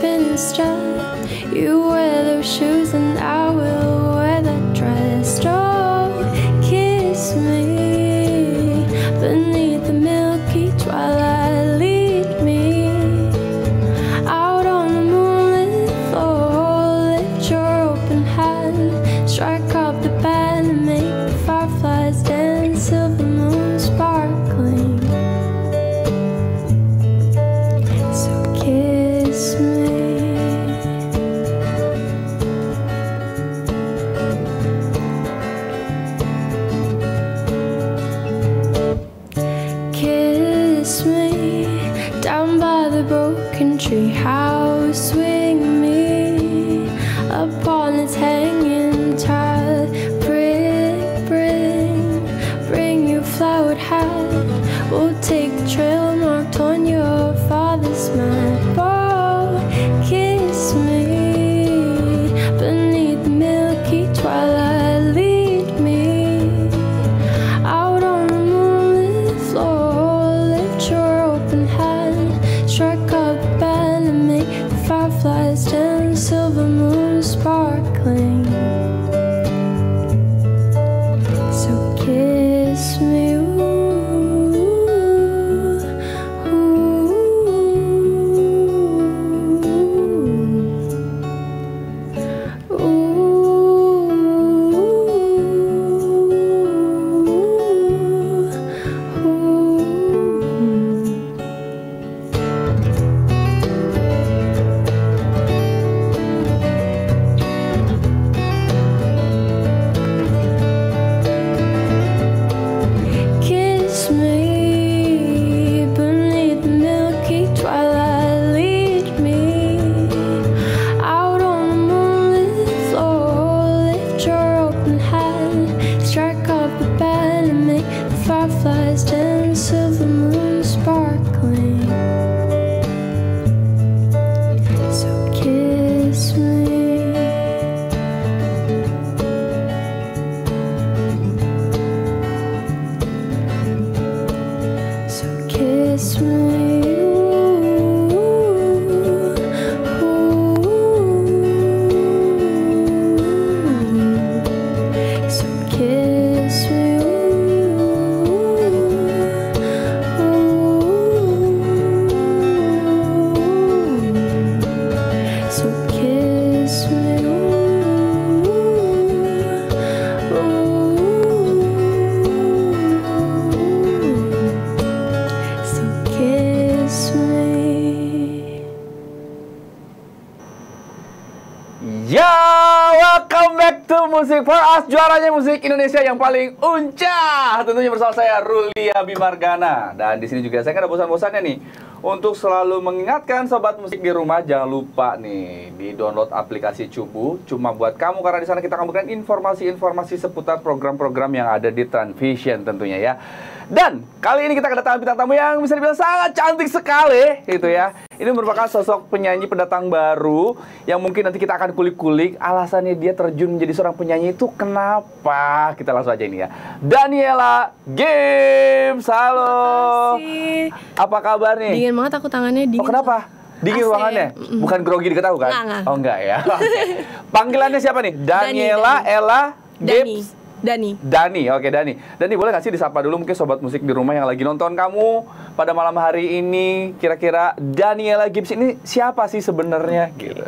spinning style. You wear those shoes and I will wear that dress. Don't kiss me beneath the milky twilight. Lead me out on the moonlit floor. Lift your open hand, strike up the band and make the fireflies dance. Silver moon sparkling. So kiss me. Kiss me down by the broken tree house. Swing me upon its hanging tile. Bring your flowered hat. We'll take the trail marked on your father's map. Oh, kiss me beneath the milky twilight. Lead me out on the moonlit floor. Lift your open hand, strike up the band and make the fireflies dance. Silver moon sparkling. So kiss me. Kiss me beneath the milky twilight. Lead me out on the moonlit floor. Lift your open hand, strike up the band and make the fireflies dance. Silver moon sparkling. So kiss me. So kiss me. So kiss me. So kiss me. So kiss me. Ya, welcome back to Music for Us, juaranya musik Indonesia yang paling uncah. Tentunya bersama saya Rulia Bimargana. Dan di sini juga saya nggak ada bosan-bosannya nih untuk selalu mengingatkan sobat musik di rumah, jangan lupa nih di download aplikasi Cubu cuma buat kamu, karena di sana kita akan memberikan informasi-informasi seputar program-program yang ada di Transvision tentunya ya. Dan kali ini kita kedatangan bintang tamu yang bisa dibilang sangat cantik sekali gitu ya. Ini merupakan sosok penyanyi pendatang baru yang mungkin nanti kita akan kulik-kulik alasannya dia terjun menjadi seorang penyanyi itu kenapa. Kita langsung aja ini ya. Daniela Gibbs, halo. Makasih. Apa kabar nih? Dingin banget aku tangannya, dingin. Oh, kenapa? Dingin AC. ruangannya? Bukan grogi dikit tahu kan? Enggak. Oh enggak ya. Oke. Panggilannya siapa nih? Daniela, Dani. Ella, Dani. Gibbs. Dani. Oke Dani. Dani, boleh nggak sih disapa dulu mungkin sobat musik di rumah yang lagi nonton kamu pada malam hari ini? Kira-kira Daniela Gibbs ini siapa sih sebenarnya? Gitu.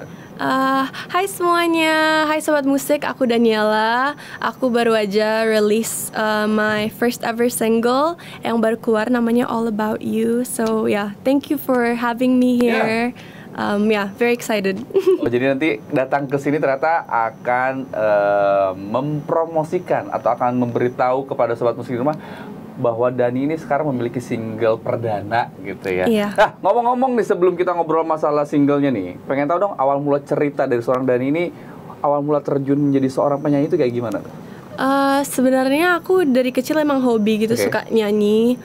Hai semuanya, hai sobat musik, aku Daniela. Aku baru aja release my first ever single yang baru keluar, namanya All About You. So yeah, thank you for having me here. Very excited. Oh, jadi nanti datang ke sini ternyata akan mempromosikan atau akan memberitahu kepada sobat musik di rumah bahwa Dani ini sekarang memiliki single perdana gitu ya. Iya. Nah, ngomong-ngomong nih sebelum kita ngobrol masalah singlenya nih, pengen tahu dong awal mula cerita dari seorang Dani ini, awal mula terjun menjadi seorang penyanyi itu kayak gimana? Sebenarnya aku dari kecil emang hobi gitu, Oke. suka nyanyi.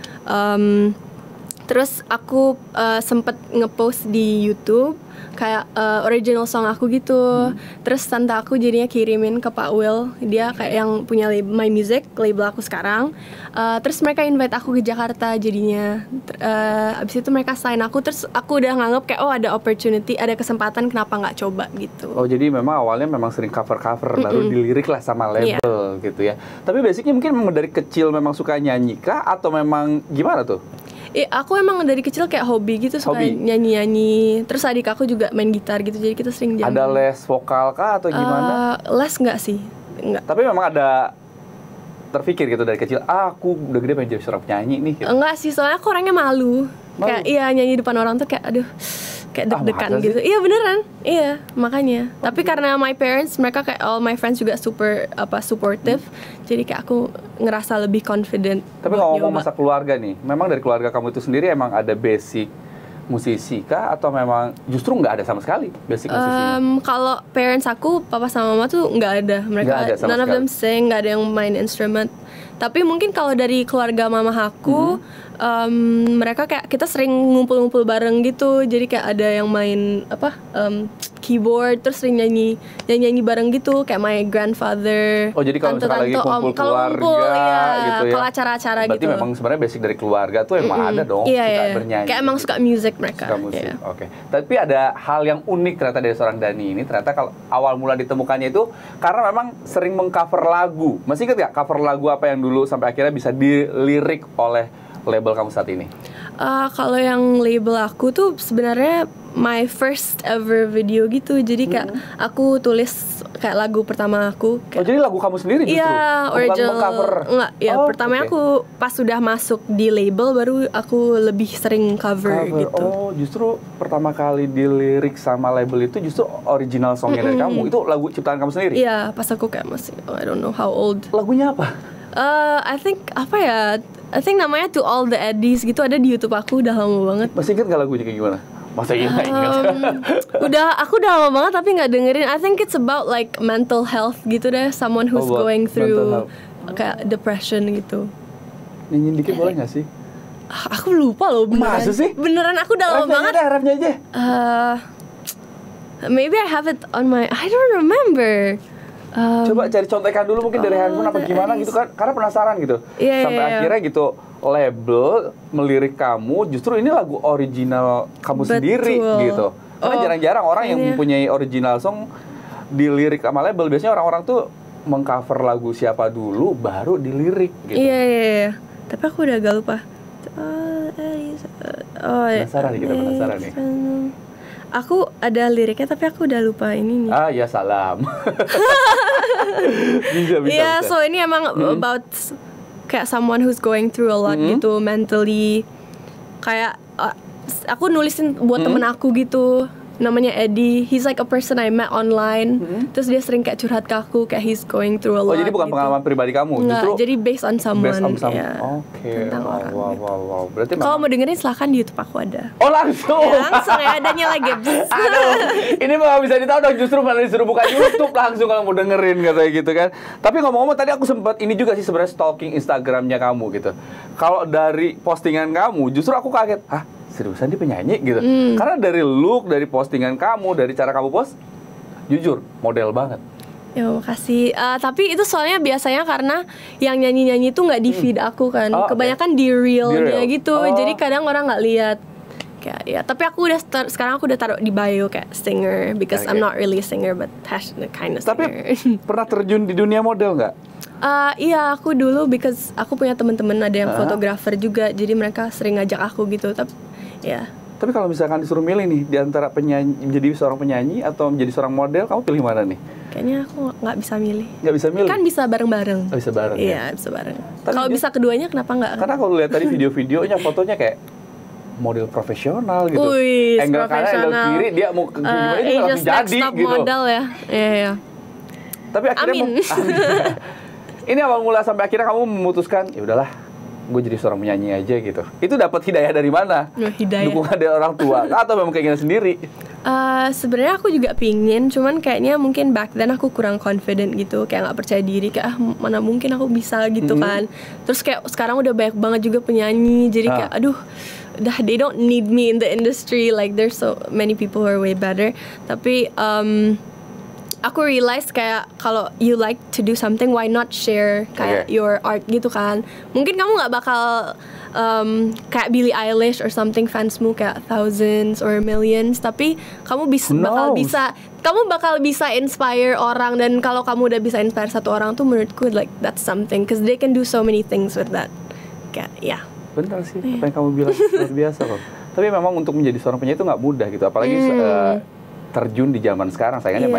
Terus aku sempet ngepost di YouTube kayak original song aku gitu. Terus tante aku jadinya kirimin ke Pak Will, dia kayak yang punya My Music, label aku sekarang. Terus mereka invite aku ke Jakarta jadinya. Abis itu mereka sign aku, terus aku udah nganggep kayak oh ada opportunity, ada kesempatan, kenapa nggak coba gitu. Oh jadi memang awalnya memang sering cover-cover, baru dilirik lah sama label gitu ya. Tapi basicnya mungkin memang dari kecil memang suka nyanyi kah atau memang gimana tuh? Aku emang dari kecil kayak hobi gitu, suka nyanyi-nyanyi. Terus adik aku juga main gitar gitu, jadi kita sering jalan. Ada les vokal kah atau gimana? Les nggak sih, nggak. Tapi memang ada terpikir gitu dari kecil, aku udah gede pengen jadi seorang penyanyi nih gitu. Enggak sih, soalnya aku orangnya malu. Kayak nyanyi depan orang tuh kayak aduh, kayak deg-degan gitu. Iya beneran, iya makanya. Tapi karena my parents, mereka kayak all my friends juga super supportive, jadi kayak aku ngerasa lebih confident. Tapi ngomong masa keluarga nih, memang dari keluarga kamu itu sendiri emang ada basic musisi kah atau memang justru nggak ada sama sekali basic musisinya? Kalau parents aku, papa sama mama tuh nggak ada. Mereka none of them sing, nggak ada yang main instrument. Tapi mungkin kalau dari keluarga mama aku, mereka kayak kita sering ngumpul-ngumpul bareng gitu. Jadi kayak ada yang main keyboard, terus sering nyanyi bareng gitu. Kayak my grandfather. Oh jadi kalau misalkan lagi kumpul keluarga gitu ya. Kalau acara-acara gitu. Berarti memang sebenarnya basic dari keluarga tuh emang ada dong, suka bernyanyi. Kayak emang suka music mereka. Suka musik. Oke. Tapi ada hal yang unik ternyata dari seorang Dani ini. Ternyata kalau awal mula ditemukannya itu karena memang sering mengcover lagu. Masih ingat gak cover lagu apa yang dulu sampai akhirnya bisa dilirik oleh label kamu saat ini? Kalau yang label aku tuh sebenarnya my first ever video gitu. Jadi kayak aku tulis kayak lagu pertama aku. Oh jadi lagu kamu sendiri justru? Iya, original. Cover. Enggak, ya pertamanya aku pas sudah masuk di label baru aku lebih sering cover gitu. Oh justru pertama kali dilirik sama label itu justru original songnya dari kamu. Itu lagu ciptaan kamu sendiri? Iya, pas aku kayak masih I don't know how old. Lagunya apa? I think I think namanya To All The Eddies gitu, ada di YouTube aku, udah lama banget. Masih ingat gak lagunya kayak gimana? Masa ingat? Aku udah lama banget tapi nggak dengerin. I think it's about like mental health gitu deh, someone who's going through kayak depression gitu. Nyanyiin dikit boleh nggak sih? Aku lupa loh beneran. Masa sih? Beneran aku udah lama banget. Rapnya aja. Maybe I have it on my, I don't remember. Coba cari contekan dulu mungkin dari handphone apa gimana gitu kan, karena penasaran gitu. Sampai akhirnya gitu label melirik kamu, justru ini lagu original kamu sendiri gitu. Karena jarang-jarang orang yang mempunyai original song dilirik sama label. Biasanya orang-orang tuh mengcover lagu siapa dulu baru dilirik gitu. Iya. Tapi aku udah agak lupa. Penasaran nih, kita penasaran nih. Aku ada liriknya tapi aku udah lupa ini nih. Ya salam. bisa. Iya, so ini emang about kayak someone who's going through a lot gitu mentally. Kayak aku nulisin buat temen aku gitu. Namanya Eddie. He's like a person I met online. Terus dia sering kayak curhat ke aku, kayak he's going through a lot. Oh jadi bukan gitu. Pengalaman pribadi kamu? Enggak, justru jadi based on someone. Oke. Tentang orang. Wow. Berarti kalau mau dengerin silahkan di YouTube aku ada. Oh langsung? Langsung ya, adanya lagi. Aduh, ini mah gak bisa ditahu dong, justru malah disuruh buka YouTube langsung kalau mau dengerin katanya gitu kan. Tapi ngomong-ngomong tadi aku sempat ini juga sih sebenarnya stalking Instagramnya kamu gitu. Kalau dari postingan kamu justru aku kaget, seriusan dia penyanyi gitu. Karena dari look, dari postingan kamu, dari cara kamu post, jujur model banget. Ya makasih. Tapi itu soalnya biasanya karena yang nyanyi-nyanyi itu nggak di feed aku kan. Kebanyakan di reelnya gitu. Jadi kadang orang nggak lihat. Kayak ya. Tapi aku udah sekarang aku udah taruh di bio kayak singer, because I'm not really a singer but kind of singer. Tapi pernah terjun di dunia model nggak? Iya, aku dulu because aku punya teman-teman ada yang fotografer juga, jadi mereka sering ngajak aku gitu. Tapi kalau misalkan disuruh milih nih di antara menjadi seorang penyanyi atau menjadi seorang model, kamu pilih mana nih? Kayaknya aku nggak bisa milih. Nggak bisa milih? Kan bisa bareng-bareng. Bisa bareng. Iya, bisa bareng. Kalau bisa keduanya kenapa nggak? Karena kalau lihat tadi video-videonya, fotonya kayak model profesional gitu. Angle kanan, angle kiri, dia mau gimana juga langsung jadi gitu. Model ya. Iya. Tapi akhirnya ini awal mula sampai akhirnya kamu memutuskan, ya udahlah, gue jadi seorang penyanyi aja gitu. Itu dapat hidayah dari mana? Dukungan dari orang tua atau memang keinginan sendiri? Sebenarnya aku juga pingin, cuman kayaknya mungkin back then aku kurang confident gitu, kayak nggak percaya diri, kayak mana mungkin aku bisa gitu kan. Terus kayak sekarang udah banyak banget juga penyanyi, jadi kayak aduh they don't need me in the industry, like there's so many people who are way better. Tapi aku realize kayak kalau you like to do something, why not share kayak your art gitu kan. Mungkin kamu nggak bakal kayak Billie Eilish or something, fansmu kayak thousands or millions, tapi kamu bakal bisa inspire orang. Dan kalau kamu udah bisa inspire satu orang tuh menurutku like that's something, cause they can do so many things with that. Kayak benar sih apa yang kamu bilang, luar biasa kok. Tapi memang untuk menjadi seorang penyanyi itu nggak mudah gitu, apalagi terjun di zaman sekarang. Sayangnya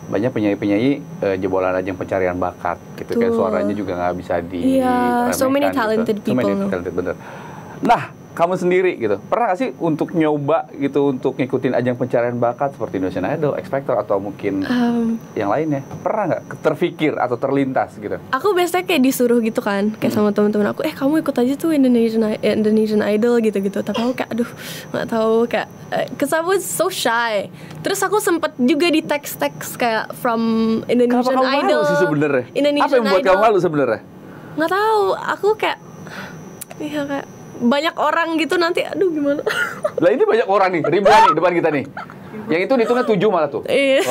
banyak penyanyi jebolan aja yang pencarian bakat gitu, kayak suaranya juga nggak bisa so many talented gitu. people. So many talented, bener. Nah, kamu sendiri gitu, pernah nggak sih untuk nyoba gitu untuk ngikutin ajang pencarian bakat seperti Indonesian Idol, X Factor atau mungkin yang lainnya? Pernah nggak terfikir atau terlintas gitu? Aku biasanya kayak disuruh gitu kan, kayak sama teman-teman aku, kamu ikut aja tuh Indonesian Idol gitu-gitu. Tapi aku kayak aduh nggak tahu, kayak cause I was so shy. Terus aku sempet juga di teks kayak from Indonesian Idol. Kenapa kamu malu sih sebenarnya? Apa yang membuat kamu malu sebenarnya? Nggak tahu, aku kayak kayak banyak orang gitu, nanti aduh gimana. Lah ini banyak orang nih, ribuan nih depan kita nih. Yang itu dihitungnya 7 malah tuh. Iya.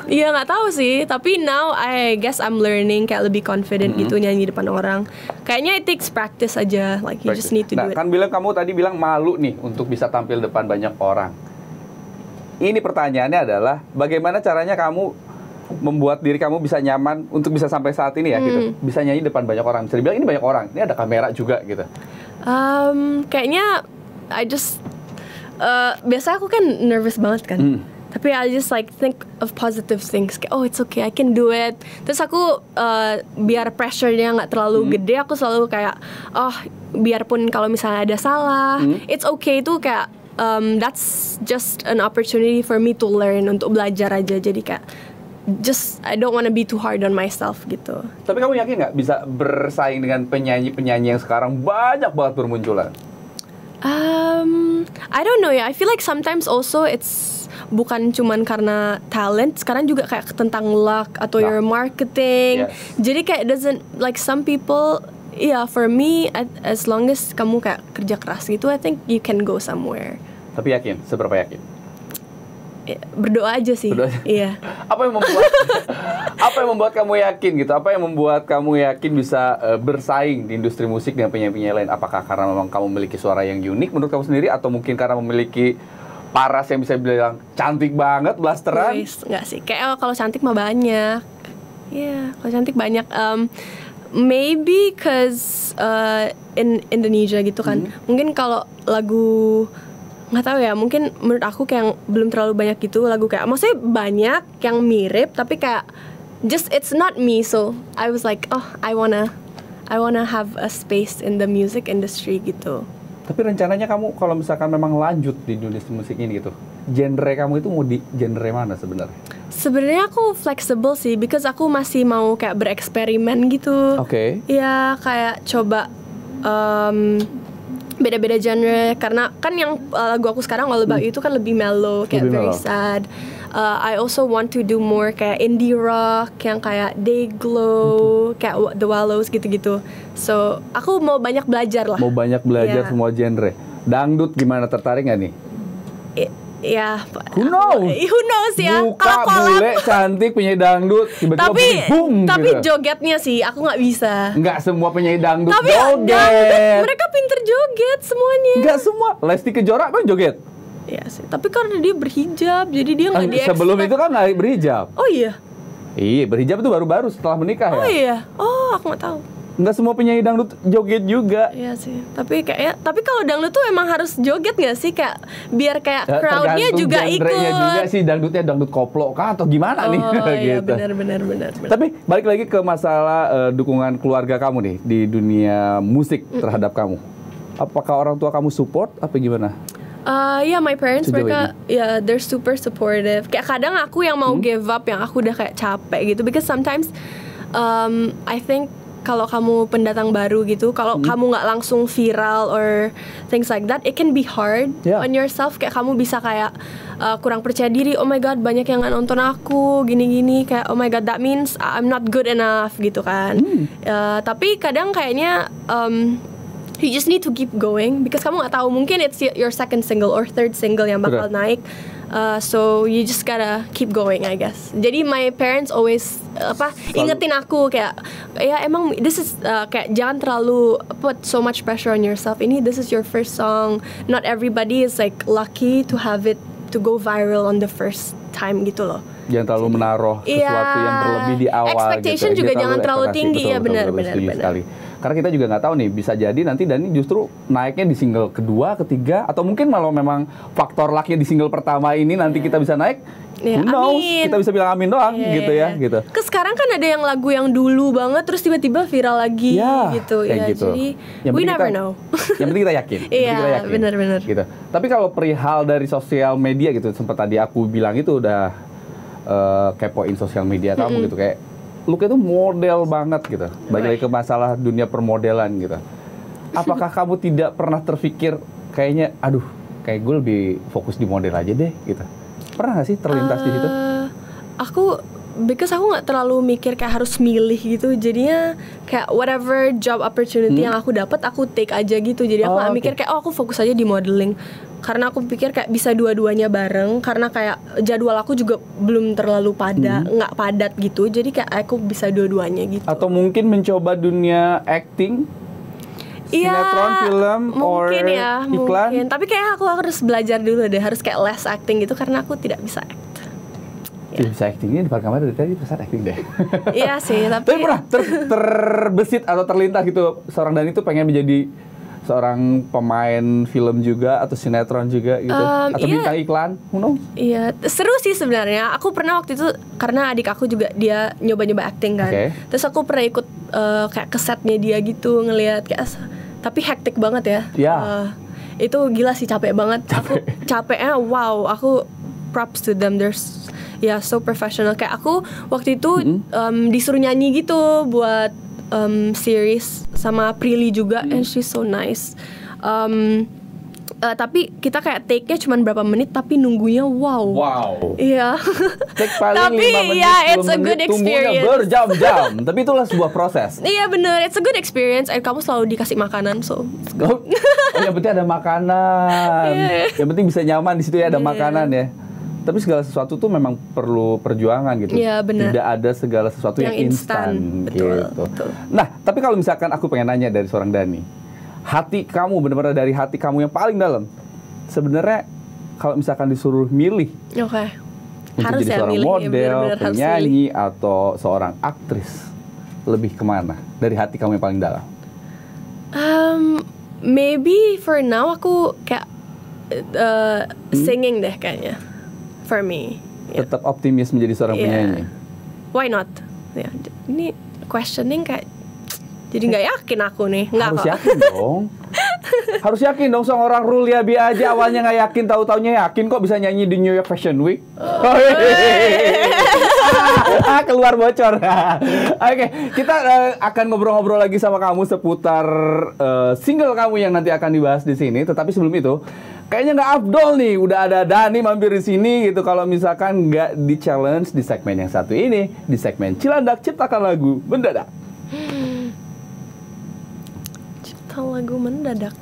Iya nggak tahu sih, tapi now I guess I'm learning kayak lebih confident gitu nyanyi depan orang. Kayaknya it takes practice aja, like you just need to do it. Kan kamu tadi bilang malu nih untuk bisa tampil depan banyak orang. Ini pertanyaannya adalah bagaimana caranya kamu membuat diri kamu bisa nyaman untuk bisa sampai saat ini ya gitu, bisa nyanyi depan banyak orang. Bisa dibilang ini banyak orang, ini ada kamera juga gitu. Kayaknya I just biasanya aku kan nervous banget kan. Tapi I just like think of positive things, kayak it's okay, I can do it. Terus aku biar pressure-nya nggak terlalu gede, aku selalu kayak biarpun kalau misalnya ada salah, it's okay tuh, kayak that's just an opportunity for me to learn, untuk belajar aja. Jadi kayak I don't want to be too hard on myself gitu. Tapi kamu yakin nggak bisa bersaing dengan penyanyi-penyanyi yang sekarang banyak banget bermunculan? I don't know ya. I feel like sometimes also it's bukan cuman karena talent. Sekarang juga kayak tentang luck atau your marketing. Jadi kayak doesn't like some people. For me, as long as kamu kayak kerja keras gitu, I think you can go somewhere. Tapi yakin? Seberapa yakin? Berdoa aja sih. Iya. Apa yang membuat kamu yakin gitu? Apa yang membuat kamu yakin bisa bersaing di industri musik dengan penyanyi-penyanyi lain? Apakah karena memang kamu memiliki suara yang unik menurut kamu sendiri, atau mungkin karena memiliki paras yang bisa bilang cantik banget, blasteran? Enggak sih. Kayak kalau cantik mah banyak. Kalau cantik banyak. Maybe cause in Indonesia gitu kan. Mungkin kalau lagu, nggak tahu ya, mungkin menurut aku kayak belum terlalu banyak gitu lagu, kayak maksudnya banyak yang mirip tapi kayak just it's not me. So I was like I wanna have a space in the music industry gitu. Tapi rencananya kamu kalau misalkan memang lanjut di industri musik ini gitu, genre kamu itu mau di genre mana sebenarnya? Sebenarnya aku flexible sih, because aku masih mau kayak bereksperimen gitu. Ya kayak coba beda-beda genre, karena kan yang lagu aku sekarang All About You itu kan lebih mellow, kayak very sad. I also want to do more kayak indie rock yang kayak Dayglow, kayak The Wallows gitu-gitu. So aku mau banyak belajar lah. Mau banyak belajar semua genre. Dangdut gimana, tertarik nggak nih? Who knows ya. Muka bule cantik penyanyi dangdut, tiba-tiba boom, tapi gitu. jogetnya sih aku nggak bisa. Nggak semua penyanyi dangdut tapi joget. Mereka pinter joget semuanya. Nggak semua. Lesti Kejora kan joget. Iya sih. Tapi karena dia berhijab, jadi dia nggak di-expect. Sebelum itu kan nggak berhijab. Oh iya. Iya, berhijab itu baru-baru setelah menikah ya. Oh iya. Oh aku nggak tahu. Nggak semua penyanyi dangdut joget juga. Iya sih. Tapi kalau dangdut tuh emang harus joget nggak sih, kayak biar kayak crowdnya juga ikut. Juga sih, dangdutnya dangdut koplo kah atau gimana nih? Iya gitu. benar. Tapi balik lagi ke masalah dukungan keluarga kamu nih di dunia musik terhadap kamu. Apakah orang tua kamu support apa gimana? My parents mereka they're super supportive. Kayak kadang aku yang mau give up, yang aku udah kayak capek gitu, because sometimes I think kalau kamu pendatang baru gitu, kalau kamu nggak langsung viral or things like that, it can be hard on yourself. Kayak kamu bisa kayak kurang percaya diri. Oh my god, banyak yang nggak nonton aku, gini-gini. Kayak oh my god, that means I'm not good enough gitu kan. Tapi kadang kayaknya you just need to keep going because kamu nggak tahu, mungkin it's your second single or third single yang bakal naik. So you just gotta keep going, I guess. Jadi my parents always ingetin aku kayak, ya emang this is kayak jangan terlalu put so much pressure on yourself. This is your first song. Not everybody is like lucky to have it to go viral on the first time gitu loh. Jangan terlalu menaruh sesuatu yang berlebih di awal. Expectation gitu. juga jangan terlalu tinggi, ya benar. Sekali. Karena kita juga nggak tahu nih, bisa jadi nanti Dani justru naiknya di single kedua, ketiga, atau mungkin malah memang faktor lucknya di single pertama ini nanti kita bisa naik. Who knows? Kita bisa bilang amin doang gitu ya. Gitu. Sekarang kan ada yang lagu yang dulu banget terus tiba-tiba viral lagi gitu. Jadi we never know. Yang penting kita yakin. Iya, benar-benar. Gitu. Tapi kalau perihal dari sosial media gitu, sempat tadi aku bilang itu udah kepoin sosial media kamu gitu, kayak look itu model banget gitu. Balik lagi ke masalah dunia permodelan gitu. Apakah kamu tidak pernah terpikir kayaknya, aduh, kayak gue lebih fokus di model aja deh gitu? Pernah gak sih terlintas di situ? Because aku nggak terlalu mikir kayak harus milih gitu, jadinya kayak whatever job opportunity yang aku dapat aku take aja gitu. Jadi aku nggak mikir kayak aku fokus aja di modeling, karena aku pikir kayak bisa dua-duanya bareng, karena kayak jadwal aku juga belum terlalu nggak padat gitu, jadi kayak aku bisa dua-duanya gitu. Atau mungkin mencoba dunia acting, sinetron, film, mungkin iklan. Mungkin. Tapi kayak aku harus belajar dulu deh, harus kayak les acting gitu karena aku tidak bisa act. Bisa actingnya di depan kamera dari tadi pesan acting deh. Iya sih, tapi pernah terbesit atau terlintas gitu seorang Dani itu pengen menjadi seorang pemain film juga atau sinetron juga gitu, atau bintang iklan, Iya, seru sih sebenarnya. Aku pernah waktu itu karena adik aku juga dia nyoba-nyoba acting kan. Terus aku pernah ikut kayak ke setnya dia gitu, ngelihat kayak, tapi hektik banget ya. Itu gila sih, capek banget. Aku capeknya, wow, aku props to them. So professional. Kayak aku waktu itu disuruh nyanyi gitu buat series sama Prilly juga, and she's so nice. Tapi kita kayak take-nya cuma berapa menit, tapi nunggunya wow. Iya. Take paling tapi 5 menit, it's a good experience. Berjam-jam. Tapi itulah sebuah proses. Iya bener, it's a good experience. And kamu selalu dikasih makanan, so it's good. Yang penting ada makanan. Yang penting bisa nyaman di situ ya, ada makanan ya. Tapi segala sesuatu tuh memang perlu perjuangan gitu. Iya, benar. Tidak ada segala sesuatu yang instan gitu. Betul. Nah, tapi kalau misalkan aku pengen nanya dari seorang Dani, hati kamu, benar-benar dari hati kamu yang paling dalam, sebenarnya kalau misalkan disuruh milih, untuk harus jadi seorang model, penyanyi, atau seorang aktris, lebih kemana dari hati kamu yang paling dalam? Maybe for now aku kayak singing deh kayaknya. For me, tetap optimis menjadi seorang penyanyi. Why not? Ini questioning kayak jadi nggak yakin aku nih. Harus yakin dong. Harus yakin dong, seorang Rulia B aja awalnya nggak yakin, tahu-taunya yakin kok bisa nyanyi di New York Fashion Week. Keluar bocor. Oke, kita akan ngobrol-ngobrol lagi sama kamu seputar single kamu yang nanti akan dibahas di sini. Tetapi sebelum itu, kayaknya nggak afdol nih, udah ada Dani mampir di sini gitu. Kalau misalkan nggak di challenge di segmen yang satu ini, di segmen Cilandak Ciptakan Lagu Mendadak. Ciptakan lagu mendadak.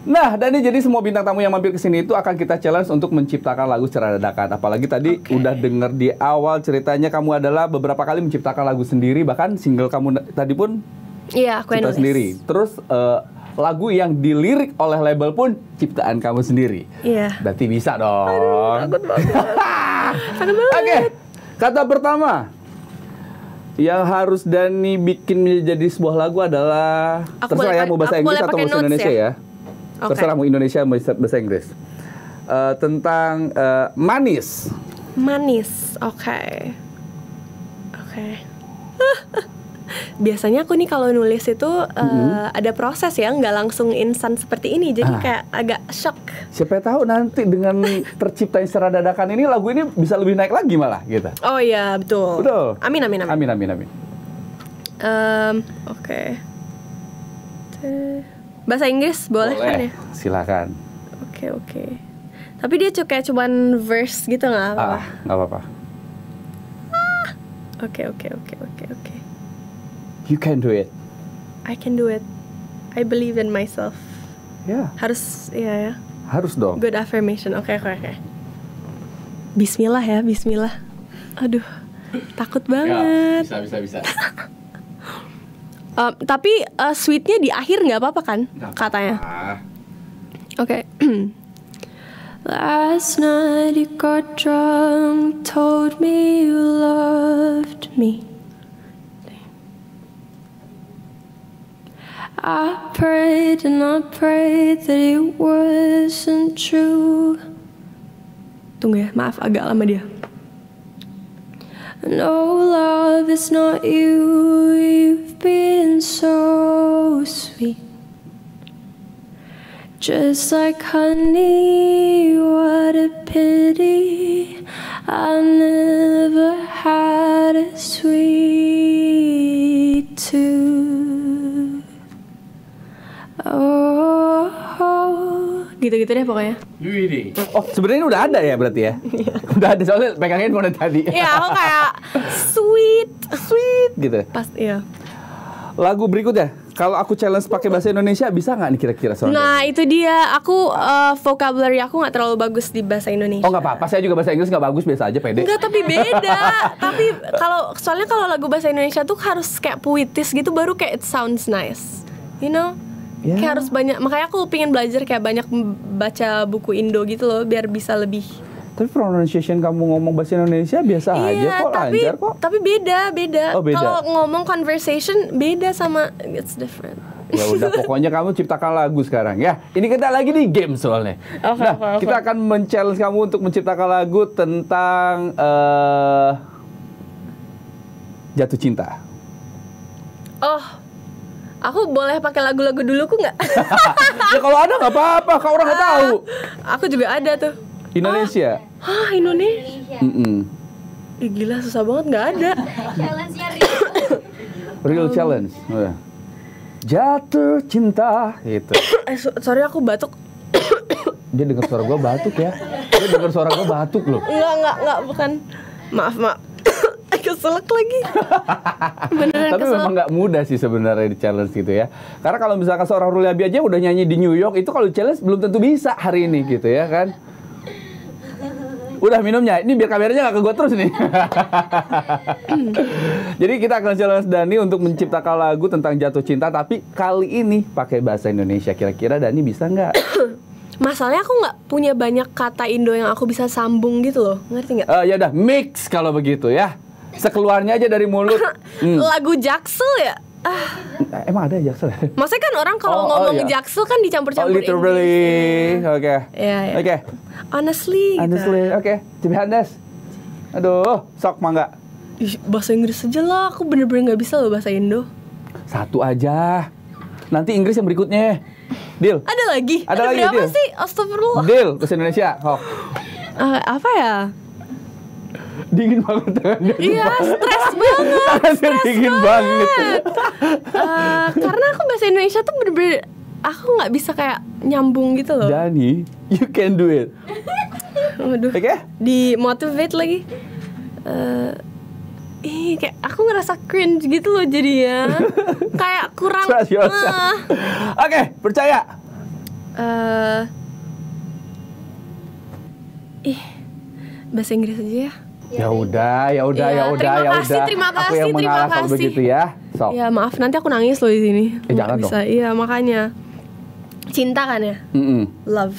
Nah, Dani, jadi semua bintang tamu yang mampir ke sini itu akan kita challenge untuk menciptakan lagu secara dadakan. Apalagi tadi udah denger di awal ceritanya kamu adalah beberapa kali menciptakan lagu sendiri, bahkan single kamu tadi pun aku cipta sendiri. Terus lagu yang dilirik oleh label pun ciptaan kamu sendiri. Iya. Berarti bisa dong. Aduh, takut banget. Oke, kata pertama yang harus Dani bikin menjadi sebuah lagu adalah, terserah ya, mau bahasa Inggris atau bahasa Indonesia ya. Terserah mau Indonesia mau bahasa Inggris. Tentang manis. Manis, oke. Biasanya aku nih kalau nulis itu ada proses ya, nggak langsung instan seperti ini. Jadi kayak agak shock. Siapa tahu nanti dengan tercipta secara dadakan ini, lagu ini bisa lebih naik lagi malah gitu. Oh iya, betul. Amin. Oke. Bahasa Inggris boleh kan ya? Silakan. Oke. Tapi dia kayak cuman verse gitu, nggak apa-apa? Nggak apa-apa. Oke. You can do it. I can do it. I believe in myself. Ya, Harus ya. harus dong. Good affirmation. Oke. Bismillah ya, bismillah. Aduh, takut banget. Bisa. Tapi sweetnya di akhir nggak apa-apa kan? Katanya. Oke. Last night you got drunk, told me you loved me. I prayed and I prayed that it wasn't true. Tunggu ya, maaf agak lama dia. No, love is not you. You've been so sweet, just like honey. What a pity I never had a sweet tooth. Oh, Gitu-gitu deh pokoknya. Oh, sebenarnya udah ada ya berarti ya? Udah ada, soalnya pegangin mulai tadi. Iya, aku kayak sweet gitu. pas iya. Lagu berikutnya, kalau aku challenge pakai bahasa Indonesia bisa nggak nih kira-kira soalnya? Nah itu dia, aku vocabulary aku nggak terlalu bagus di bahasa Indonesia. Oh nggak apa-apa, saya juga bahasa Inggris nggak bagus, biasa aja pede. Enggak, tapi beda. Tapi soalnya kalau lagu bahasa Indonesia tuh harus kayak puitis gitu, baru kayak it sounds nice, you know? Yeah. Kayak harus banyak, makanya aku pengen belajar kayak banyak baca buku Indo gitu loh, biar bisa lebih. Tapi pronunciation kamu ngomong bahasa Indonesia biasa aja kok, lancar kok. Tapi beda. Oh, beda. Kalau ngomong conversation beda sama, it's different. Ya udah, pokoknya kamu ciptakan lagu sekarang ya. Ini kita lagi di game soalnya. Okay. Kita akan men-challenge kamu untuk menciptakan lagu tentang jatuh cinta. Oh, aku boleh pakai lagu-lagu duluku nggak? Ya kalau ada nggak apa-apa, kau orang nggak tahu. Aku juga ada tuh. Indonesia. Hah, Indonesia? Ih, gila, susah banget, nggak ada. Challenge-nya Real challenge. Jatuh cinta gitu. Sorry aku batuk. Dia dengar suara gua batuk ya. Dia dengar suara gua batuk loh. Enggak, bukan. Maaf. Keselak lagi. Beneran Tapi keselak. memang nggak mudah sih sebenarnya di challenge gitu ya. Karena kalau misalkan seorang Ruli Abi aja udah nyanyi di New York, itu kalau challenge belum tentu bisa hari ini gitu ya kan. Udah minumnya, ini biar kameranya nggak ke gua terus nih. Jadi kita akan challenge Dani untuk menciptakan lagu tentang jatuh cinta, tapi kali ini pakai bahasa Indonesia. Kira-kira Dani bisa nggak? Masalahnya aku nggak punya banyak kata Indo yang aku bisa sambung gitu loh, ngerti nggak? Ya udah, mix kalau begitu ya. Sekeluarnya aja dari mulut. Lagu Jaksel ya? Emang ada Jaksel? Maksudnya kan orang kalau ngomong iya. Jaksel kan dicampur-campur literally. Inggris. Oke. Iya. Oke. Honestly gitu. Oke. To be honest. Aduh, sok mangga. Ih, bahasa Inggris aja lah, aku bener-bener nggak bisa loh bahasa Indo. Satu aja. Nanti Inggris yang berikutnya. Deal. Ada lagi? Ada lagi, berapa deal. sih? Astagfirullah. Deal ke Indonesia. Hok. Apa ya? Dingin banget tangannya. Iya, stres banget. Tangannya dingin banget. Karena aku bahasa Indonesia tuh bener-bener aku nggak bisa kayak nyambung gitu loh. Dani, you can do it. Waduh. Oke? Di motivate lagi. Kayak aku ngerasa cringe gitu loh jadinya. Kayak kurang. Trust yourself. Oke, percaya. Bahasa Inggris aja ya. Ya udah. Terima Aku yang kasih. mengalah kalau begitu ya. Sok. Ya maaf, nanti aku nangis loh di sini. Jangan Nggak bisa. dong. Iya makanya. Cinta kan ya. Love.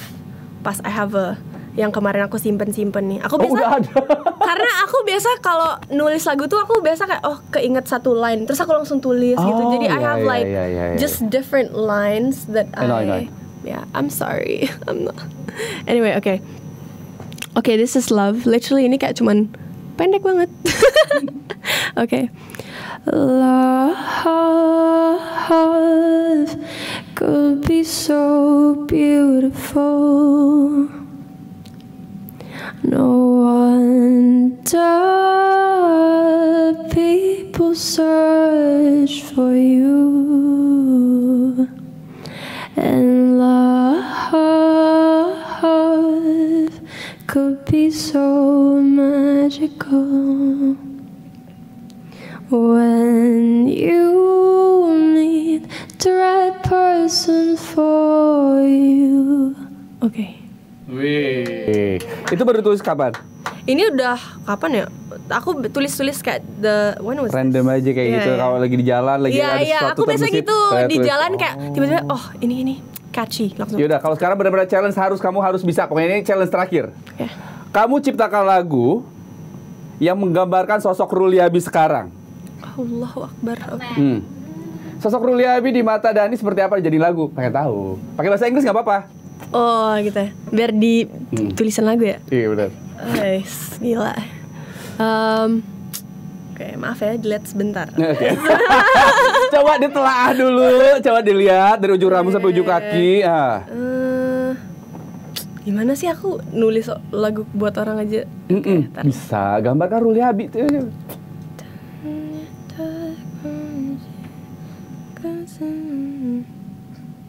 Pas I have a yang kemarin aku simpen nih. Aku biasa. Udah ada. Karena aku biasa kalau nulis lagu tuh aku biasa kayak keinget satu line, terus aku langsung tulis gitu. Jadi I have just different lines that I know. Yeah, I'm sorry. I'm not. Anyway, okay. Okay, this is love. Literally ini kayak cuman pendek banget. Okay. Love could be so beautiful. No wonder people search for you. And love could be so magical. When you meet the right person for you. Oke. Wih. Itu baru tulis kapan? Ini udah kapan ya? Aku tulis-tulis kayak when was Random aja kayak gitu. Yeah. Kalau lagi di jalan, lagi ada Iya, sesuatu aku biasa terbesit, gitu saya di tulis. jalan kayak tiba-tiba ini catchy langsung. Yaudah, kalau sekarang benar-benar challenge kamu harus bisa. Pokoknya ini challenge terakhir. Oke. Kamu ciptakan lagu yang menggambarkan sosok Ruli Abi sekarang. Allahu Akbar. Oke. Sosok Ruli Abi di mata Dani seperti apa jadi lagu? Pengen tahu. Pakai bahasa Inggris nggak apa-apa? Oh gitu ya. Biar di tulisan lagu ya. Iya benar. Gila. Oke, maaf ya, dilihat sebentar. Oke. Coba ditelaah dulu, coba dilihat dari ujung rambut sampai ujung kaki. Gimana sih aku nulis lagu buat orang aja? Ntar. Bisa, gambarkan Ruli Abi tuh.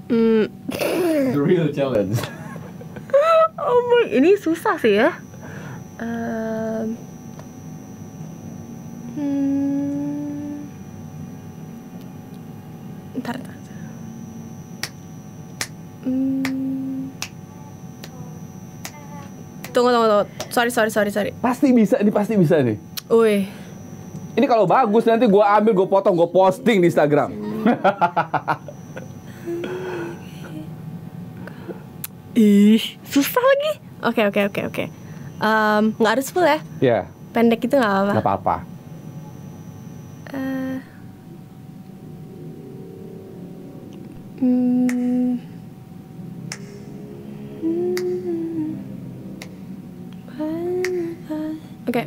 The real challenge. Oh my, ini susah sih ya. Ntar. Tunggu. Sorry. Pasti bisa, ini pasti bisa nih. Wih. Ini kalau bagus nanti gue ambil, gue potong, gue posting di Instagram. Ih, susah lagi. Oke. Nggak harus full ya? Ya, Pendek itu nggak apa-apa. nggak apa-apa. Oke.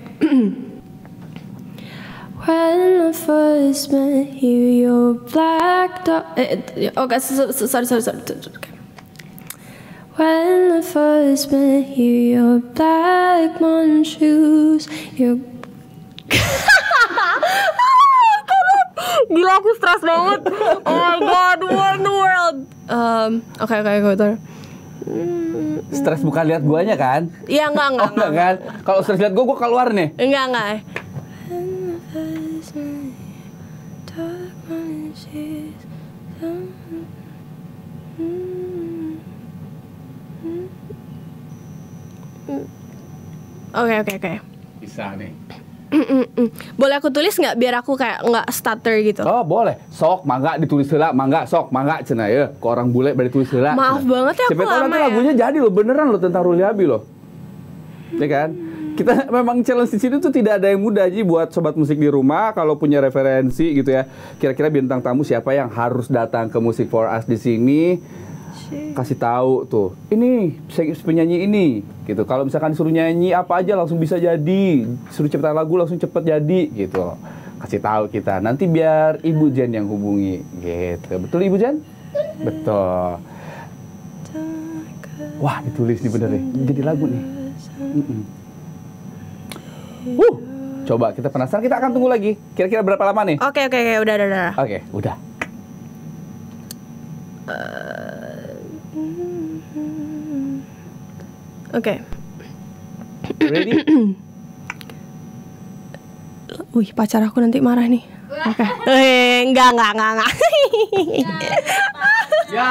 When I first met you, your black dog. Oke, sorry. Okay. When I first met you, your black mon shoes, your Gila, aku stres banget. Oh my god, what in the world? Oke, gue Stres bukan lihat guanya kan? Iya, enggak. Enggak kan? Kalau stres lihat gue keluar nih. Enggak. Oke. Bisa nih. Boleh aku tulis nggak biar aku kayak nggak stutter gitu? Oh boleh. Sok, mangga ditulis heula, mangga cenah ya. Ke orang bule bari tulis heula. Maaf banget ya, Siapa aku tahu lama nanti ya. lagunya jadi loh, beneran loh tentang Ruli Abi loh. Ya kan? Kita memang challenge di sini tuh tidak ada yang mudah aja buat sobat musik di rumah. Kalau punya referensi gitu ya, kira-kira bintang tamu siapa yang harus datang ke Music for Us di sini, kasih tahu tuh. Ini penyanyi ini gitu. Kalau misalkan disuruh nyanyi apa aja langsung bisa jadi. Suruh cipta lagu langsung cepet jadi gitu. Kasih tahu kita. Nanti biar Ibu Jen yang hubungi gitu. Betul Ibu Jen? Betul. Wah, ditulis nih bener nih. Jadi lagu nih. Coba kita penasaran, kita akan tunggu lagi. Kira-kira berapa lama nih? Oke, udah. Oke, udah. Oke. Ready? Wih, pacar aku nanti marah nih. Oke. Enggak. Ya.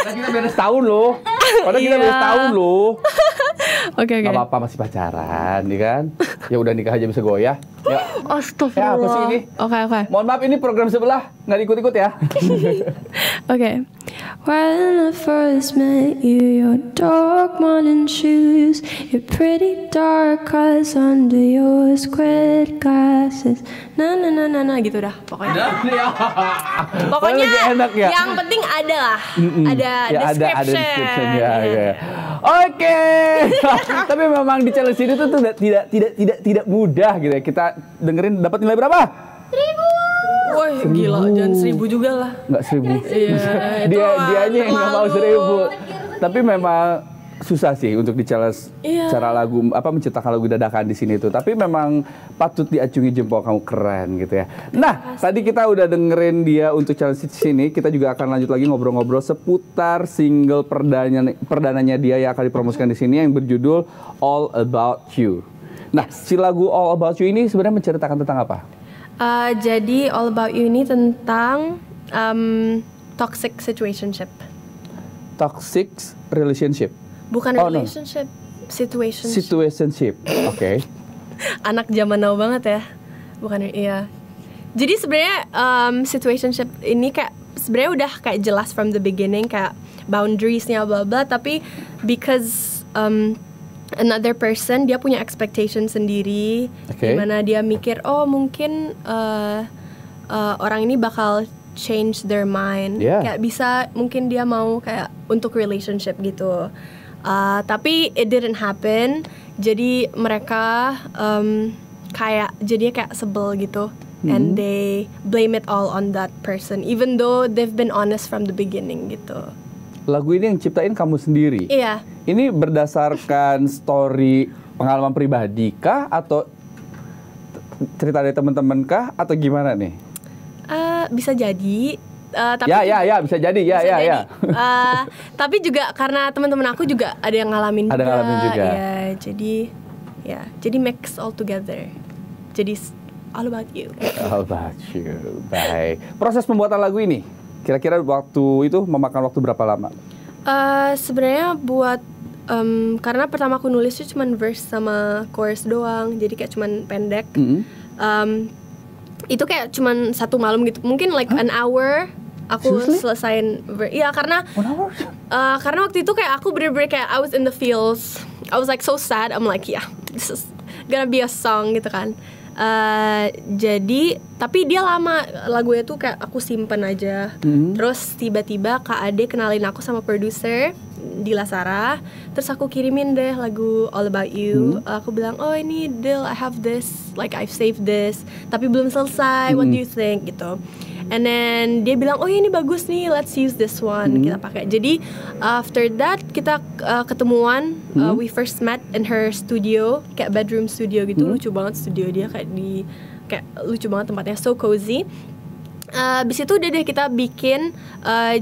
Padahal kita beda setahun loh. Oke. Gak apa-apa, masih pacaran, nih kan? Ya udah nikah aja bisa goyah. Ya. Astagfirullah. Ya, apa sih ini? Oke. Mohon maaf, ini program sebelah, nggak diikut-ikut ya. Okay. When I first met you, your dark morning shoes, your pretty dark eyes under your squid glasses. Nah, gitu dah pokoknya. Pokoknya lebih enak ya. Yang penting ada lah. Ada Ya, description. ada description ya. Oke. Tapi memang di challenge ini tuh tidak mudah gitu ya. Kita dengerin dapat nilai berapa? 1000. Wah, gila, jangan 1000 juga lah. Nggak 1000. Iya, Dianya yang nggak mau terlalu. 1000. Tapi memang susah sih untuk di challenge cara lagu menciptakan lagu dadakan di sini tuh. Tapi memang patut diacungi jempol, kamu keren gitu ya. Nah, tadi kita udah dengerin dia untuk challenge di sini. Kita juga akan lanjut lagi ngobrol-ngobrol seputar single perdananya dia yang akan dipromosikan di sini yang berjudul All About You. Nah, si lagu All About You ini sebenarnya menceritakan tentang apa? Jadi All About You ini tentang toxic situationship. Toxic relationship. Bukan Oh, no. relationship, situationship. Situationship. Oke. Anak zaman now banget ya. Bukan, iya. Jadi sebenarnya situationship ini kayak sebenarnya udah kayak jelas from the beginning, kayak boundariesnya bla bla, tapi because another person dia punya expectation sendiri, Oke. dimana dia mikir oh mungkin orang ini bakal change their mind, Yeah. kayak bisa mungkin dia mau kayak untuk relationship gitu. Tapi it didn't happen. Jadi mereka kayak jadinya kayak sebel gitu. And they blame it all on that person, even though they've been honest from the beginning gitu. Lagu ini yang ciptain kamu sendiri. Iya. Ini berdasarkan story pengalaman pribadi kah atau cerita dari teman-teman kah atau gimana nih? Bisa jadi. Tapi Ya, bisa jadi. bisa jadi. Ya. Tapi juga karena teman-teman aku juga ada yang ngalamin Ada ngalamin juga. Ya, jadi mix all together. Jadi all about you. All about you. Baik. Proses pembuatan lagu ini, kira-kira waktu itu memakan waktu berapa lama? Sebenarnya buat karena pertama aku nulis itu cuman verse sama chorus doang, jadi kayak cuman pendek. Itu kayak cuman 1 malam gitu, mungkin like an hour aku Seriously? selesain. Iya karena 1 hour? karena waktu itu kayak aku bener-bener kayak I was in the fields, I was like so sad, I'm like yeah, this is gonna be a song gitu kan. Jadi tapi dia lama lagunya tuh kayak aku simpen aja. Terus tiba-tiba Kak Ade kenalin aku sama produser Dila Sarah. Terus aku kirimin deh lagu All About You. Aku bilang oh ini Dil, I have this, like I've saved this, tapi belum selesai. What do you think gitu. And then dia bilang oh ini bagus nih, let's use this one. Kita pakai. Jadi after that kita ketemuan. We first met in her studio, kayak bedroom studio gitu. Lucu banget studio dia, kayak lucu banget tempatnya, so cozy. Abis itu udah deh kita bikin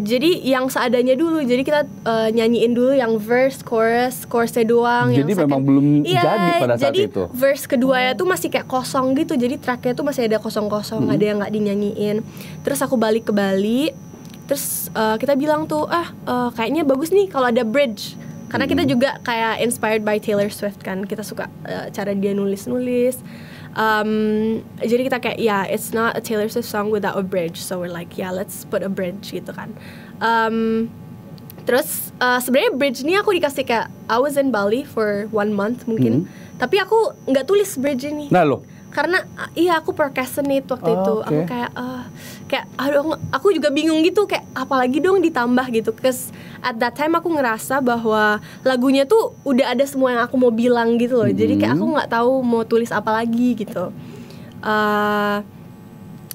jadi yang seadanya dulu. Jadi kita nyanyiin dulu yang verse, chorusnya doang. Jadi yang memang second. belum Iya, jadi pada saat jadi itu. verse keduanya tuh masih kayak kosong gitu. Jadi tracknya tuh masih ada kosong-kosong, ada yang nggak dinyanyiin. Terus aku balik ke Bali. Terus kita bilang tuh kayaknya bagus nih kalau ada bridge. Karena kita juga kayak inspired by Taylor Swift kan. Kita suka cara dia nulis-nulis. Jadi kita kayak it's not a Taylor Swift song without a bridge, so we're like let's put a bridge gitu kan. Terus sebenarnya bridge ini aku dikasih kayak I was in Bali for 1 month mungkin, tapi aku nggak tulis bridge ini. Nah loh, Karena aku procrastinate waktu itu. oke. Aku kayak aduh, aku juga bingung gitu, kayak apalagi dong ditambah gitu. Cause at that time aku ngerasa bahwa lagunya tuh udah ada semua yang aku mau bilang gitu loh. Jadi kayak aku nggak tahu mau tulis apa lagi gitu.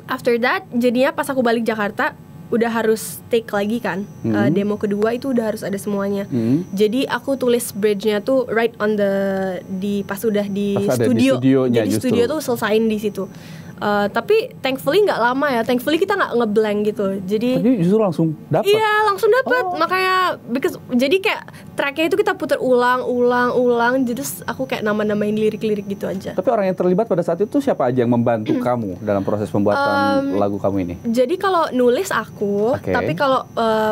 After that jadinya pas aku balik Jakarta udah harus take lagi kan. Demo kedua itu udah harus ada semuanya. Jadi aku tulis bridge-nya tuh right on pas udah di Pas ada di studio. studionya Jadi justru. studio tuh selesain di situ. Tapi thankfully nggak lama ya. Thankfully kita nggak ngeblank gitu. Jadi tadi justru langsung dapat. iya langsung dapat. Makanya jadi kayak tracknya itu kita putar ulang. Jadi aku kayak nama-namain lirik-lirik gitu aja. Tapi orang yang terlibat pada saat itu siapa aja yang membantu kamu dalam proses pembuatan lagu kamu ini? Jadi kalau nulis aku, Oke. tapi kalau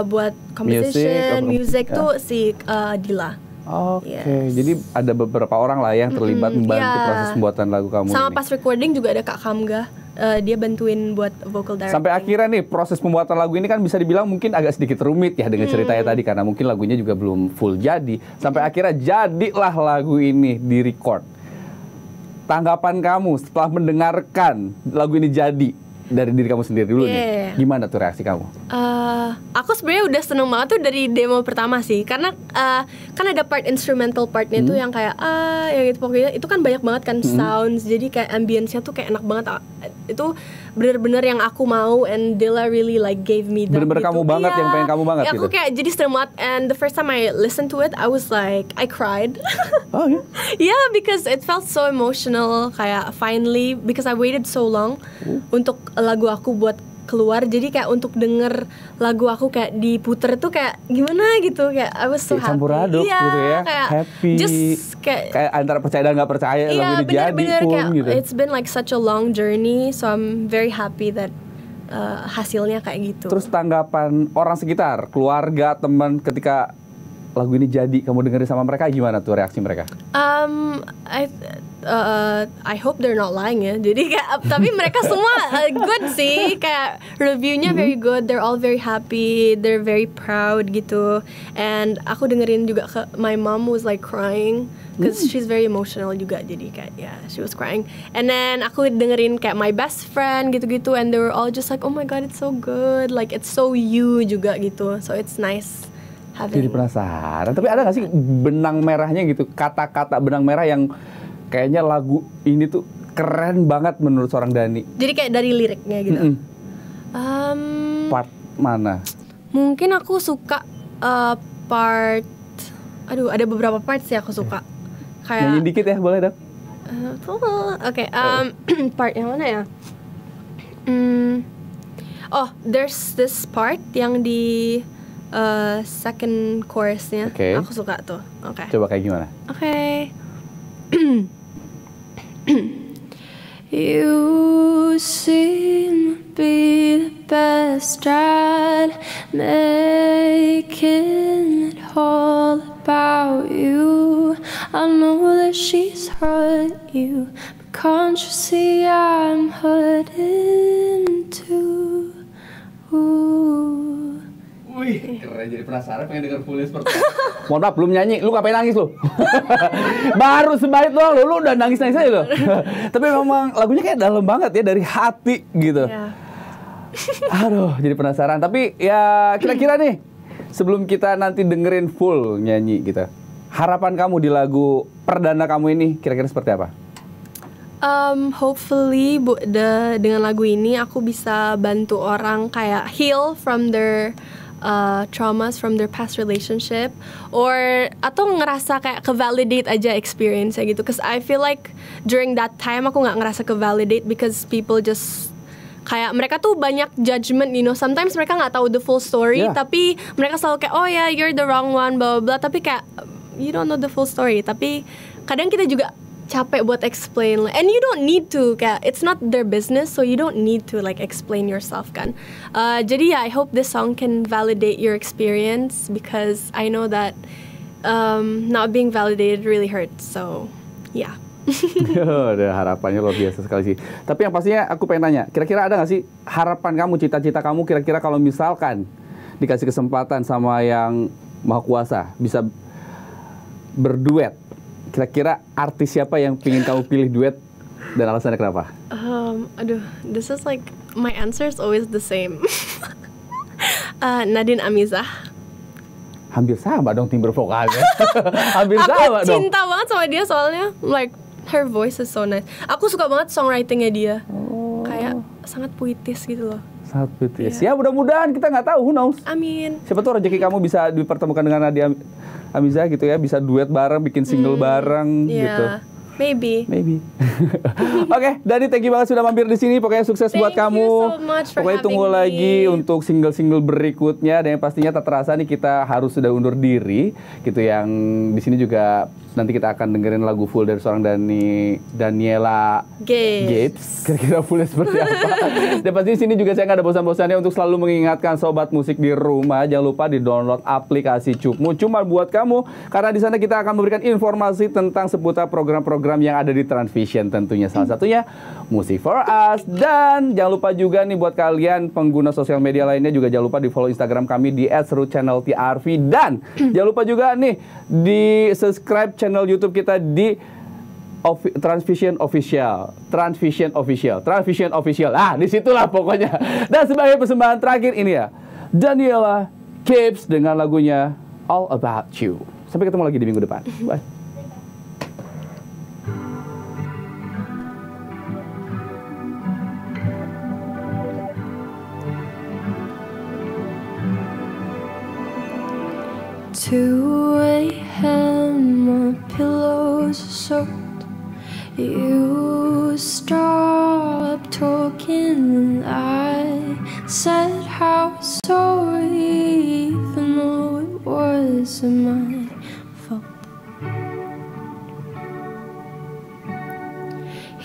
buat composition, music ya. tuh si Dila. Oke, Yes. jadi ada beberapa orang lah yang terlibat membantu iya. proses pembuatan lagu kamu Sama ini. pas recording juga ada Kak Kamga, dia bantuin buat vocal directing. Sampai akhirnya nih proses pembuatan lagu ini kan bisa dibilang mungkin agak sedikit rumit ya dengan ceritanya tadi karena mungkin lagunya juga belum full jadi. Sampai akhirnya jadilah lagu ini di record. Tanggapan kamu setelah mendengarkan lagu ini jadi dari diri kamu sendiri dulu nih, gimana tuh reaksi kamu? Aku sebenarnya udah seneng banget tuh dari demo pertama sih, karena kan ada part instrumental partnya tuh yang kayak yang itu pokoknya itu kan banyak banget kan sounds, jadi kayak ambience-nya tuh kayak enak banget. Itu bener-bener yang aku mau, and Dilla really like gave me that. Bener-bener gitu. kamu banget, yang pengen kamu banget Aku gitu? kayak jadi seneng banget, and the first time I listened to it, I was like I cried. Oh ya? Yeah, because it felt so emotional. Kayak finally, because I waited so long untuk lagu aku buat keluar. Jadi kayak untuk denger lagu aku kayak diputer tuh kayak gimana gitu. Kayak I was so happy. Campur aduk Iya, gitu ya, kayak happy. just kayak Antara percaya dan nggak percaya lagu ini jadi bener-bener pun kayak gitu. it's been like such a long journey. So I'm very happy that hasilnya kayak gitu. Terus tanggapan orang sekitar, keluarga, teman ketika lagu ini jadi kamu dengerin sama mereka, gimana tuh reaksi mereka? I hope they're not lying ya. Jadi kayak tapi mereka semua good sih. Kayak reviewnya very good. They're all very happy. They're very proud gitu. And aku dengerin juga my mom was like crying because she's very emotional juga. Jadi kayak she was crying. And then aku dengerin kayak my best friend gitu-gitu. And they were all just like, oh my god, it's so good. Like it's so you juga gitu. So it's nice. Jadi penasaran. Tapi ada gak sih benang merahnya gitu, kata-kata benang merah yang kayaknya lagu ini tuh keren banget menurut seorang Dani? Jadi kayak dari liriknya gitu. Part mana? Mungkin aku suka part, aduh ada beberapa part sih aku suka. Kayak nyanyi dikit ya, boleh dong? Oke, part yang mana ya? Oh, there's this part yang di second chorusnya. Aku suka tuh. Oke. Coba kayak gimana? Oke. You seem to be the best at making it all about you. I know that she's hurt you, but can't you see I'm hurting too? Wih, keren, jadi penasaran pengen denger fullnya seperti apa. Mohon maaf, belum nyanyi, lu ngapain nangis lu? Baru sebait doang lu udah nangis-nangis aja lu. Tapi memang lagunya kayak dalam banget ya, dari hati gitu. Aduh, jadi penasaran. Tapi ya kira-kira nih, sebelum kita nanti dengerin full nyanyi gitu, harapan kamu di lagu perdana kamu ini kira-kira seperti apa? Hopefully dengan lagu ini aku bisa bantu orang kayak heal from their traumas from their past relationship, atau ngerasa kayak ke-validate aja experience-nya gitu. Cause I feel like during that time aku nggak ngerasa ke-validate because people just kayak mereka tuh banyak judgment, you know. Sometimes mereka nggak tahu the full story, tapi mereka selalu kayak oh ya you're the wrong one, blah blah blah. Tapi kayak you don't know the full story. Tapi kadang kita juga capek buat explain, and you don't need to, kayak it's not their business, so you don't need to like explain yourself kan. Jadi I hope this song can validate your experience because I know that not being validated really hurts. So yeah. Udah, harapannya luar biasa sekali sih. Tapi yang pastinya aku pengen tanya, kira-kira ada nggak sih harapan kamu, cita-cita kamu kira-kira kalau misalkan dikasih kesempatan sama yang Maha Kuasa bisa berduet? Kira-kira artis siapa yang pingin kamu pilih duet dan alasannya kenapa? Aduh, this is like my answer is always the same. Nadine Amizah. Hampir sama dong timbre vokalnya. Hampir sama dong. Aku cinta banget sama dia soalnya, like her voice is so nice. Aku suka banget songwritingnya dia. Kayak sangat puitis gitu loh. Sangat puitis. Ya mudah-mudahan, kita nggak tahu, who knows. Amin. Siapa tahu rezeki kamu bisa dipertemukan dengan Nadine Amizah gitu ya, bisa duet bareng, bikin single bareng gitu. Maybe. Oke, Dani, thank you banget sudah mampir di sini. Pokoknya sukses buat kamu. Thank you so much for Pokoknya tunggu having lagi me. untuk single-single berikutnya, dan yang pastinya tak terasa nih kita harus sudah undur diri gitu. Yang di sini juga nanti kita akan dengerin lagu full dari seorang Daniela Gibbs. Kira-kira fullnya seperti apa? Dan pasti di sini juga saya nggak ada bosan-bosannya untuk selalu mengingatkan sobat musik di rumah, jangan lupa di download aplikasi Cukmu cuma buat kamu, karena di sana kita akan memberikan informasi tentang seputar program-program yang ada di Transvision tentunya, salah satunya Music for Us. Dan jangan lupa juga nih buat kalian pengguna sosial media lainnya juga jangan lupa di follow Instagram kami di @seru_channel_trv, dan jangan lupa juga nih di subscribe channel YouTube kita di Transvision Official. Disitulah pokoknya. Dan sebagai persembahan terakhir ini ya, Daniela Gibbs dengan lagunya All About You. Sampai ketemu lagi di minggu depan. Bye. Two a.m. my pillows are soaked. You stopped talking and I said how sorry, even though it wasn't my fault.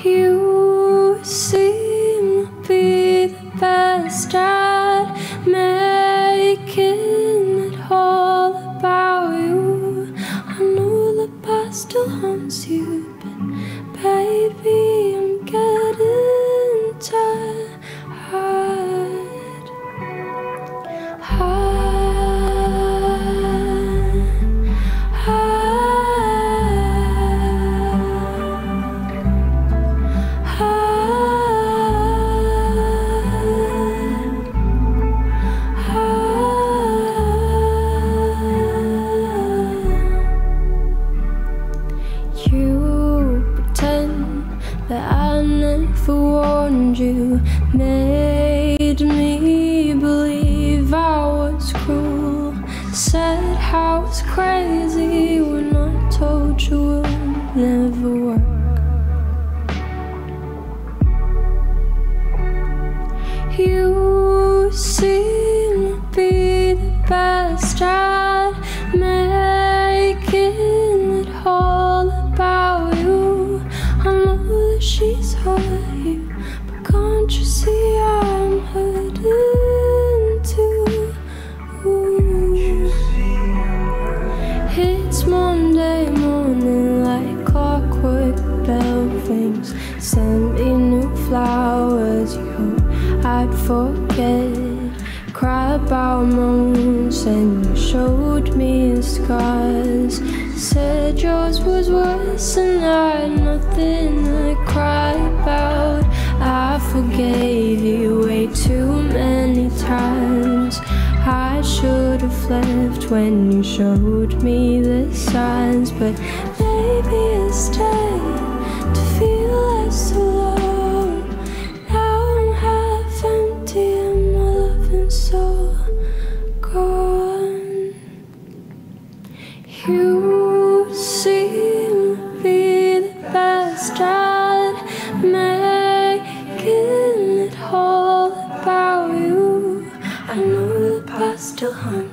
You seem to be the best You made me believe I was cruel. Said I was crazy when I told you it would never work. You seem to be the best at making it all about you. I know that she's hurt you, but can't you see I'm hurting too? It's Monday morning like clockwork, bell rings. Send me new flowers, you hope I'd forget. Cry about my wounds and you showed me the scars. Said yours was worse and I had nothing to cry about. I forgave you way too many times. I should have left when you showed me the signs, but maybe it's time to feel less alone. Now I'm half empty and my loving soul gone. You seem to be the best at making it all about you. I know the past still haunts